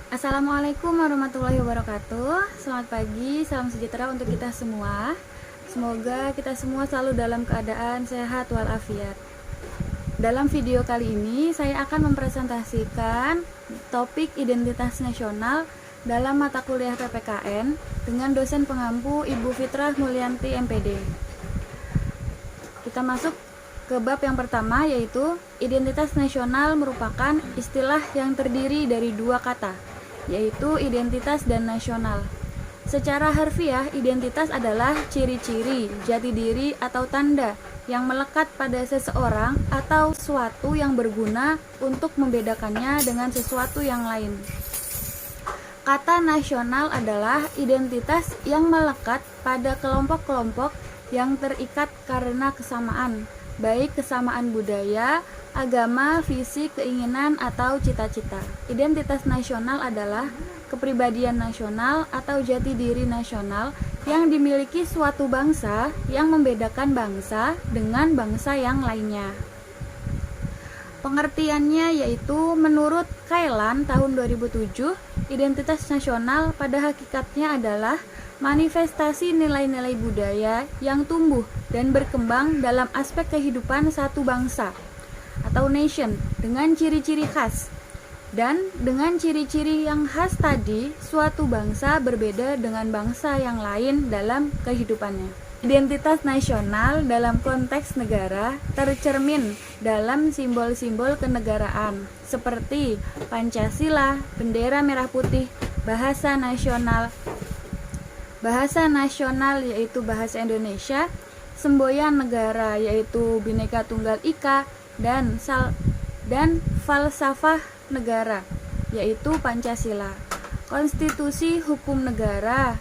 Assalamualaikum warahmatullahi wabarakatuh. Selamat pagi, salam sejahtera untuk kita semua. Semoga kita semua selalu dalam keadaan sehat walafiat. Dalam video kali ini, saya akan mempresentasikan topik identitas nasional dalam mata kuliah PPKN dengan dosen pengampu Ibu Fitrah Mulyanti MPD. Kita masuk ke bab yang pertama, yaitu identitas nasional merupakan istilah yang terdiri dari dua kata, yaitu identitas dan nasional. Secara harfiah, identitas adalah ciri-ciri, jati diri atau tanda yang melekat pada seseorang atau sesuatu yang berguna untuk membedakannya dengan sesuatu yang lain. Kata nasional adalah identitas yang melekat pada kelompok-kelompok yang terikat karena kesamaan, baik kesamaan budaya, agama, visi, keinginan, atau cita-cita. Identitas nasional adalah kepribadian nasional atau jati diri nasional yang dimiliki suatu bangsa yang membedakan bangsa dengan bangsa yang lainnya. Pengertiannya yaitu menurut Kailan tahun 2007, identitas nasional pada hakikatnya adalah manifestasi nilai-nilai budaya yang tumbuh dan berkembang dalam aspek kehidupan satu bangsa atau nation dengan ciri-ciri khas. Dan dengan ciri-ciri yang khas tadi, suatu bangsa berbeda dengan bangsa yang lain dalam kehidupannya. Identitas nasional dalam konteks negara tercermin dalam simbol-simbol kenegaraan seperti Pancasila, bendera merah putih, bahasa nasional yaitu bahasa Indonesia, semboyan negara yaitu Bhinneka Tunggal Ika, dan falsafah negara yaitu Pancasila. Konstitusi hukum negara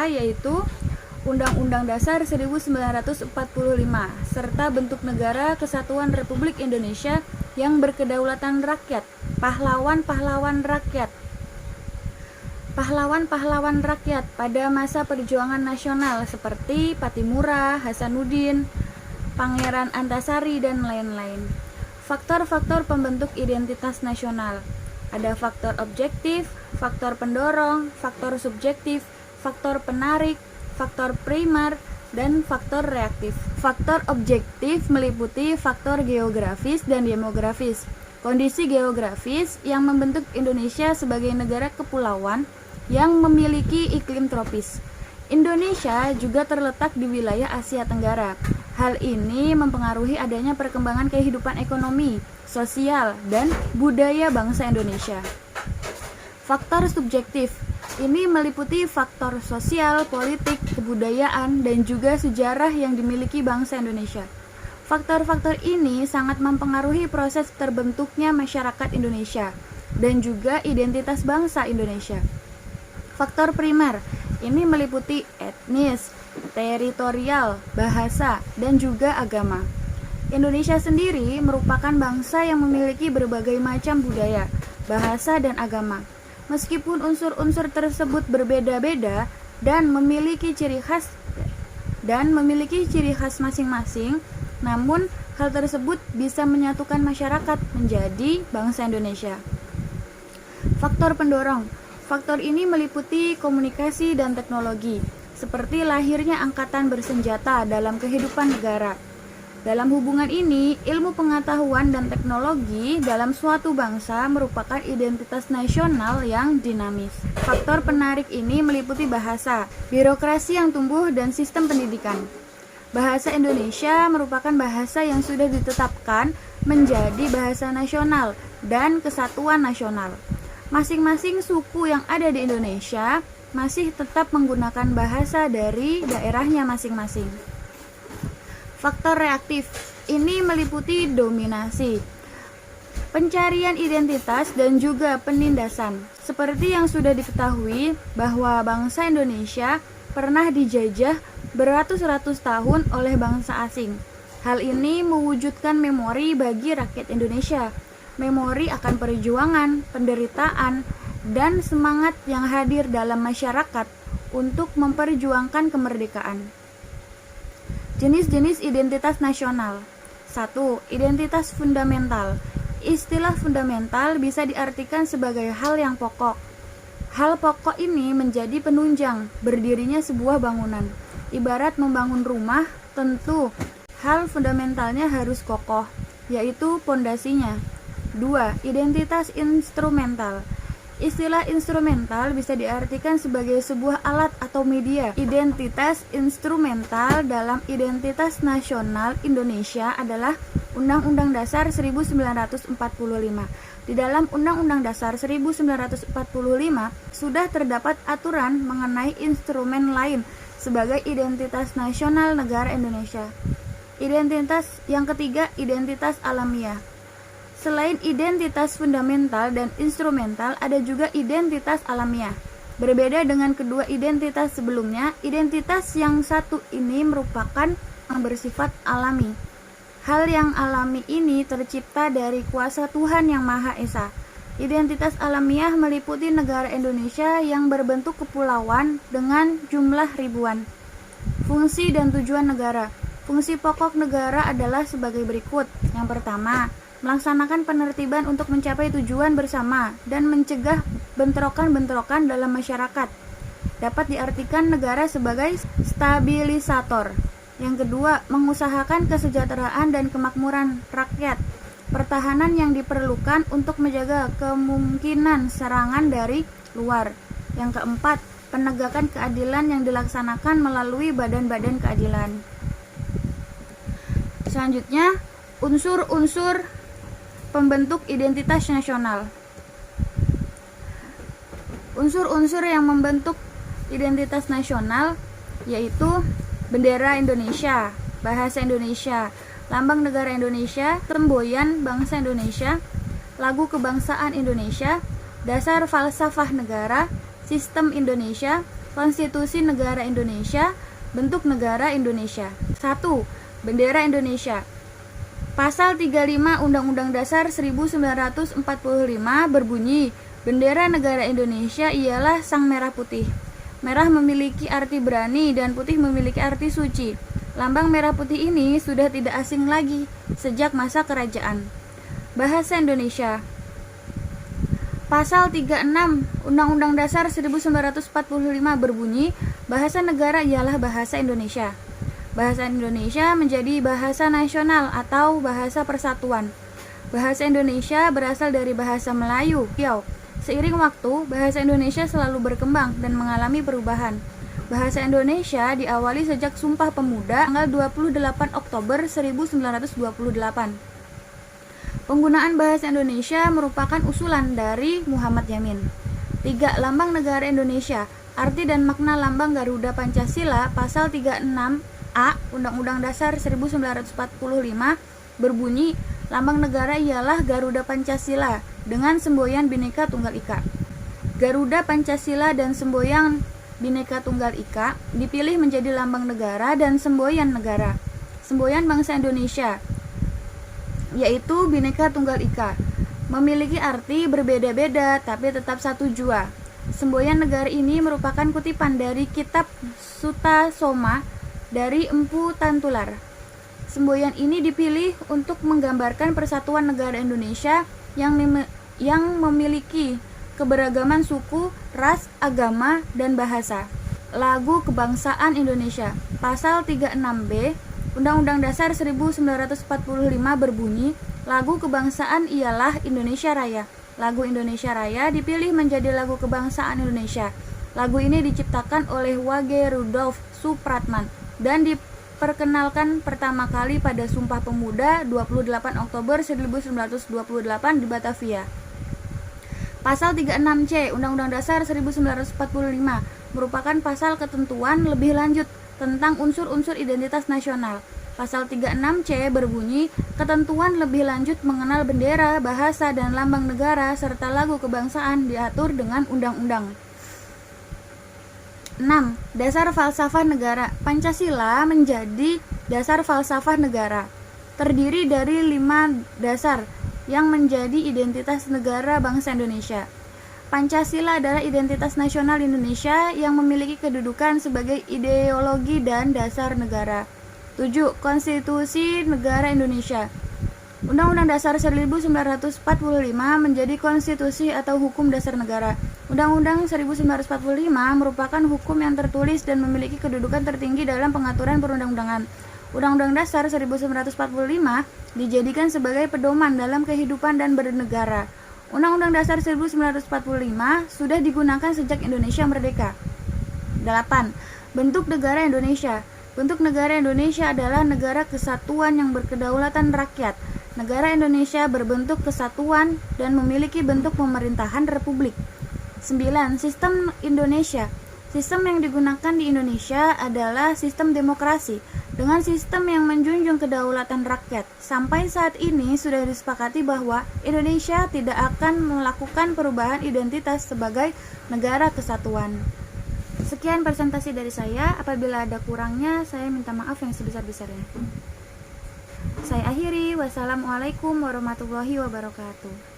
yaitu Undang-Undang Dasar 1945 serta bentuk negara Kesatuan Republik Indonesia yang berkedaulatan rakyat, pahlawan-pahlawan rakyat pada masa perjuangan nasional seperti Pattimura, Hasanuddin, Pangeran Antasari, dan lain-lain. Faktor-faktor pembentuk identitas nasional. Ada faktor objektif, faktor pendorong, faktor subjektif, faktor penarik, faktor primer, dan faktor reaktif. Faktor objektif meliputi faktor geografis dan demografis. Kondisi geografis yang membentuk Indonesia sebagai negara kepulauan yang memiliki iklim tropis. Indonesia juga terletak di wilayah Asia Tenggara. Hal ini mempengaruhi adanya perkembangan kehidupan ekonomi, sosial, dan budaya bangsa Indonesia. Faktor subjektif ini meliputi faktor sosial, politik, kebudayaan, dan juga sejarah yang dimiliki bangsa Indonesia. Faktor-faktor ini sangat mempengaruhi proses terbentuknya masyarakat Indonesia dan juga identitas bangsa Indonesia. Faktor primer ini meliputi etnis, teritorial, bahasa, dan juga agama. Indonesia sendiri merupakan bangsa yang memiliki berbagai macam budaya, bahasa, dan agama. Meskipun unsur-unsur tersebut berbeda-beda dan memiliki ciri khas masing-masing, namun hal tersebut bisa menyatukan masyarakat menjadi bangsa Indonesia. Faktor pendorong. Faktor ini meliputi komunikasi dan teknologi, seperti lahirnya angkatan bersenjata dalam kehidupan negara. Dalam hubungan ini, ilmu pengetahuan dan teknologi dalam suatu bangsa merupakan identitas nasional yang dinamis. Faktor penarik ini meliputi bahasa, birokrasi yang tumbuh, dan sistem pendidikan. Bahasa Indonesia merupakan bahasa yang sudah ditetapkan menjadi bahasa nasional dan kesatuan nasional. Masing-masing suku yang ada di Indonesia masih tetap menggunakan bahasa dari daerahnya masing-masing. Faktor reaktif ini meliputi dominasi, pencarian identitas, dan juga penindasan. Seperti yang sudah diketahui bahwa bangsa Indonesia pernah dijajah beratus-ratus tahun oleh bangsa asing. Hal ini mewujudkan memori bagi rakyat Indonesia, memori akan perjuangan, penderitaan, dan semangat yang hadir dalam masyarakat untuk memperjuangkan kemerdekaan. Jenis-jenis identitas nasional. 1. Identitas fundamental. Istilah fundamental bisa diartikan sebagai hal yang pokok. Hal pokok ini menjadi penunjang berdirinya sebuah bangunan. Ibarat membangun rumah, tentu hal fundamentalnya harus kokoh, yaitu pondasinya. 2. Identitas instrumental. Istilah instrumental bisa diartikan sebagai sebuah alat atau media. Identitas instrumental dalam Identitas Nasional Indonesia adalah Undang-Undang Dasar 1945. Di dalam Undang-Undang Dasar 1945 sudah terdapat aturan mengenai instrumen lain sebagai identitas nasional negara Indonesia. Identitas yang ketiga, identitas alamiah. Selain identitas fundamental dan instrumental, ada juga identitas alamiah. Berbeda dengan kedua identitas sebelumnya, identitas yang satu ini merupakan yang bersifat alami. Hal yang alami ini tercipta dari kuasa Tuhan Yang Maha Esa. Identitas alamiah meliputi negara Indonesia yang berbentuk kepulauan dengan jumlah ribuan. Fungsi dan tujuan negara. Fungsi pokok negara adalah sebagai berikut. Yang pertama, melaksanakan penertiban untuk mencapai tujuan bersama dan mencegah bentrokan-bentrokan dalam masyarakat. Dapat diartikan negara sebagai stabilisator. Yang kedua, mengusahakan kesejahteraan dan kemakmuran rakyat. Pertahanan yang diperlukan untuk menjaga kemungkinan serangan dari luar. Yang keempat, penegakan keadilan yang dilaksanakan melalui badan-badan keadilan. Selanjutnya, unsur-unsur pembentuk identitas nasional. Unsur-unsur yang membentuk identitas nasional yaitu bendera Indonesia, bahasa Indonesia, lambang negara Indonesia, semboyan bangsa Indonesia, lagu kebangsaan Indonesia, dasar falsafah negara, sistem Indonesia, konstitusi negara Indonesia, bentuk negara Indonesia. 1. Bendera Indonesia. Pasal 35 Undang-Undang Dasar 1945 berbunyi, bendera negara Indonesia ialah sang merah putih. Merah memiliki arti berani dan putih memiliki arti suci. Lambang merah putih ini sudah tidak asing lagi sejak masa kerajaan. Bahasa Indonesia. Pasal 36 Undang-Undang Dasar 1945 berbunyi, bahasa negara ialah bahasa Indonesia. Bahasa Indonesia menjadi bahasa nasional atau bahasa persatuan. Bahasa Indonesia berasal dari bahasa Melayu. Seiring waktu, bahasa Indonesia selalu berkembang dan mengalami perubahan. Bahasa Indonesia diawali sejak Sumpah Pemuda tanggal 28 Oktober 1928. Penggunaan bahasa Indonesia merupakan usulan dari Muhammad Yamin. 3. Lambang negara Indonesia. Arti dan makna lambang Garuda Pancasila pasal 36A Undang-Undang Dasar 1945 berbunyi, lambang negara ialah Garuda Pancasila dengan semboyan Bhinneka Tunggal Ika. Garuda Pancasila dan semboyan Bhinneka Tunggal Ika dipilih menjadi lambang negara dan semboyan negara. Semboyan bangsa Indonesia yaitu Bhinneka Tunggal Ika memiliki arti berbeda-beda tapi tetap satu jua. Semboyan negara ini merupakan kutipan dari kitab Sutta Soma dari Empu Tantular. Semboyan ini dipilih untuk menggambarkan persatuan negara Indonesia yang memiliki keberagaman suku, ras, agama, dan bahasa. Lagu Kebangsaan Indonesia. Pasal 36B Undang-Undang Dasar 1945 berbunyi, lagu kebangsaan ialah Indonesia Raya. Lagu Indonesia Raya dipilih menjadi lagu kebangsaan Indonesia. Lagu ini diciptakan oleh Wage Rudolf Supratman dan diperkenalkan pertama kali pada Sumpah Pemuda 28 Oktober 1928 di Batavia. Pasal 36C Undang-Undang Dasar 1945 merupakan pasal ketentuan lebih lanjut tentang unsur-unsur identitas nasional. Pasal 36C berbunyi, ketentuan lebih lanjut mengenal bendera, bahasa, dan lambang negara serta lagu kebangsaan diatur dengan undang-undang. 6. Dasar falsafah negara. Pancasila menjadi dasar falsafah negara. Terdiri dari 5 dasar yang menjadi identitas negara bangsa Indonesia. Pancasila adalah identitas nasional Indonesia yang memiliki kedudukan sebagai ideologi dan dasar negara. 7. Konstitusi Negara Indonesia. Undang-Undang Dasar 1945 menjadi konstitusi atau hukum dasar negara. Undang-Undang 1945 merupakan hukum yang tertulis dan memiliki kedudukan tertinggi dalam pengaturan perundang-undangan. Undang-Undang Dasar 1945 dijadikan sebagai pedoman dalam kehidupan dan bernegara. Undang-Undang Dasar 1945 sudah digunakan sejak Indonesia merdeka. 8. Bentuk negara Indonesia. Bentuk negara Indonesia adalah negara kesatuan yang berkedaulatan rakyat. Negara Indonesia berbentuk kesatuan dan memiliki bentuk pemerintahan republik. 9. Sistem Indonesia. Sistem yang digunakan di Indonesia adalah sistem demokrasi dengan sistem yang menjunjung kedaulatan rakyat. Sampai saat ini sudah disepakati bahwa Indonesia tidak akan melakukan perubahan identitas sebagai negara kesatuan. Sekian presentasi dari saya. Apabila ada kurangnya, saya minta maaf yang sebesar-besarnya. Saya akhiri. Wassalamualaikum warahmatullahi wabarakatuh.